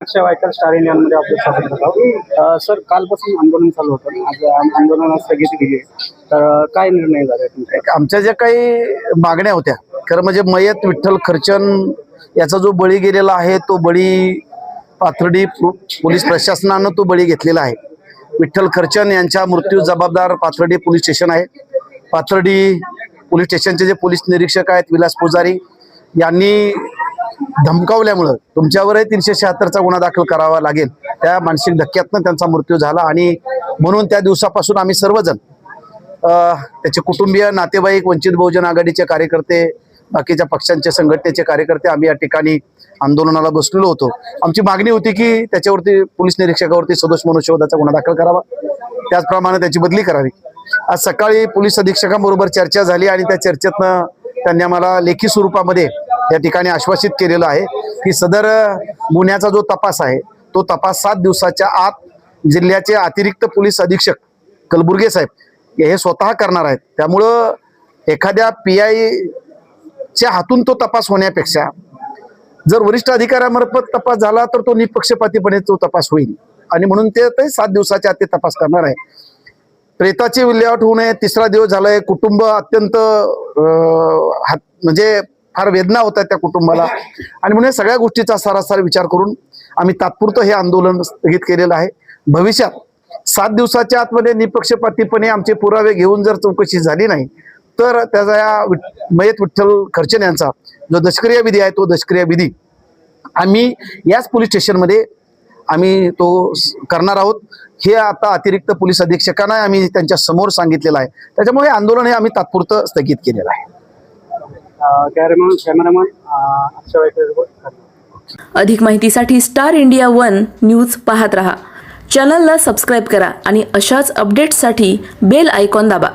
Waikar star इंडियामध्ये आपले स्वागत आहे. सर, कालपासून आंदोलन चालू होतं. आज आंदोलनाला स्थगिती दिली आहे. तर काय निर्णय झाला तुमचा? आमच्या ज्या काही मागण्या होत्या, खरं म्हणजे मयत विठ्ठल खर्चन याचा जो बळी गेलेला आहे, तो बळी पाथर्डी पोलीस प्रशासनानं तो बळी घेतलेला आहे. विठ्ठल खर्चन यांच्या मृत्यू जबाबदार पाथर्डी पोलीस स्टेशन आहे. पाथर्डी पोलीस स्टेशनचे जे पोलीस निरीक्षक आहेत विलास पुजारी यांनी धमकावल्यामुळं तुमच्यावरही 376चा गुन्हा दाखल करावा लागेल, त्या मानसिक धक्क्यातनं त्यांचा मृत्यू झाला. आणि म्हणून त्या दिवसापासून आम्ही सर्वजण, त्याचे कुटुंबीय, नातेवाईक, वंचित बहुजन आघाडीचे कार्यकर्ते, बाकीच्या पक्षांचे संघटनेचे कार्यकर्ते आम्ही या ठिकाणी आंदोलनाला बसलेलो होतो. आमची मागणी होती की त्याच्यावरती पोलीस निरीक्षकावरती सदोष मनुष्यवधाचा गुन्हा दाखल करावा, त्याचप्रमाणे त्याची बदली करावी. आज सकाळी पोलीस अधीक्षकांबरोबर चर्चा झाली आणि त्या चर्चेतनं त्यांनी आम्हाला लेखी स्वरूपामध्ये या ठिकाणी आश्वासित केलेलं आहे की सदर गुन्ह्याचा जो तपास आहे तो तपास 7 दिवसाच्या आत जिल्ह्याचे अतिरिक्त पोलीस अधीक्षक कलबुर्गे साहेब हे स्वतः करणार आहेत. त्यामुळं एखाद्या PI च्या हातून तो तपास होण्यापेक्षा जर वरिष्ठ अधिकाऱ्यामार्फत तपास झाला तर तो निपक्षपातीपणे तो तपास होईल. आणि म्हणून ते 7 दिवसाच्या आत ते तपास करणार आहे. प्रेताची विल्हेवाट होऊ नये. 3रा दिवस झालाय. कुटुंब अत्यंत म्हणजे फार वेदना होतात त्या कुटुंबाला, आणि म्हणून सगळ्या गोष्टीचा सारासार विचार करून आम्ही तात्पुरतं हे आंदोलन स्थगित केलेलं आहे. भविष्यात 7 दिवसाच्या आतमध्ये निपक्षपातीपणे आमचे पुरावे घेऊन जर चौकशी झाली नाही तर त्याचा या मयत विठ्ठल खर्चन यांचा जो दशक्रिया विधी आहे तो दशक्रिया विधी आम्ही याच पोलीस स्टेशनमध्ये आम्ही तो करणार आहोत. हे आता अतिरिक्त पोलीस अधीक्षकांना आम्ही त्यांच्या समोर सांगितलेलं आहे. त्याच्यामुळे हे आंदोलन हे आम्ही तात्पुरतं स्थगित केलेलं आहे. कॅमेरामन अधिक माहितीसाठी स्टार इंडिया 1 न्यूज पाहत रहा. चॅनलला सबस्क्राईब करा आणि अशाच अपडेट्ससाठी बेल आयकॉन दाबा.